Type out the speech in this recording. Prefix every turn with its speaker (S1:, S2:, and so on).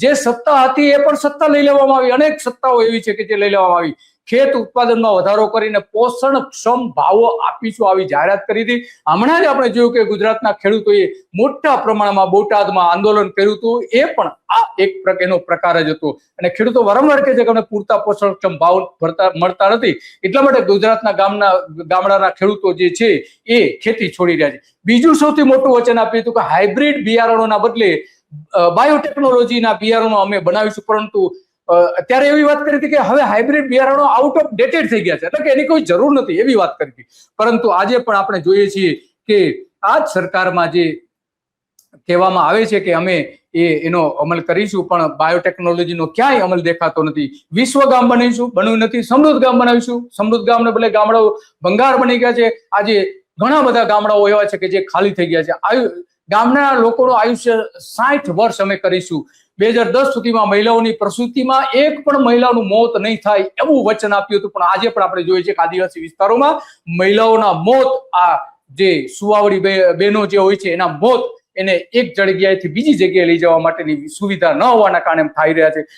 S1: જે સત્તા હતી એ પણ સત્તા લઈ લેવામાં આવી. અનેક સત્તાઓ એવી છે કે જે લઈ લેવામાં આવી. ખેત ઉત્પાદનમાં વધારો કરીને પોષણક્ષમ ભાવો આપીશું આવી જાહેરાત કરી હતી. હમણાં જ આપણે જોયું કે ગુજરાતના ખેડૂતોએ મોટા પ્રમાણમાં બોટાદમાં આંદોલન કર્યું હતું. એ પણ આ એક એનો પ્રકાર જ હતો. અને ખેડૂતો વારંવાર કહે છે કે અમને પૂરતા પોષણક્ષમ ભાવ મળતા નથી, એટલા માટે ગુજરાતના ગામડાના ખેડૂતો જે છે એ ખેતી છોડી રહ્યા છે. બીજું સૌથી મોટું વચન આપ્યું હતું કે હાઇબ્રિડ બિયારણોના બદલે બાયોટેકનોલોજીના બિયારણો અમે બનાવીશું, પરંતુ અત્યારે એવી વાત કરી હતી કે હવે હાઇબ્રિડ બિયારણો આઉટ ઓફ ડેટેડ થઈ ગયા છે, એટલે કે એની કોઈ જરૂર નથી એવી વાત કરી હતી. પરંતુ આજે પણ આપણે જોઈએ છીએ કે આ જ સરકારમાં જે કહેવામાં આવે છે કે અમે એનો અમલ કરીશું, પણ બાયોટેકનોલોજીનો ક્યાંય અમલ દેખાતો નથી. વિશ્વ ગામ બનીશું, બન્યું નથી. સમૃદ્ધ ગામ બનાવીશું, સમૃદ્ધ ગામને બદલે ગામડાઓ ભંગાર બની ગયા છે. આજે ઘણા બધા ગામડાઓ એવા છે કે જે ખાલી થઈ ગયા છે. ગામના લોકોનું આયુષ્ય 60 વર્ષ અમે કરીશું. 2010 સુધીમાં મહિલાઓની પ્રસૂતિમાં એક પણ મહિલાનું મોત નહીં થાય એવું વચન આપ્યું હતું. પણ આજે પણ આપણે જોઈએ છીએ કે આદિવાસી વિસ્તારોમાં મહિલાઓના મોત, આ જે સુવાવડી બહેનો જે હોય છે એના મોત એને એક જગ્યાએથી બીજી જગ્યાએ લઈ જવા માટેની સુવિધા ન હોવાના કારણે થઈ રહ્યા છે.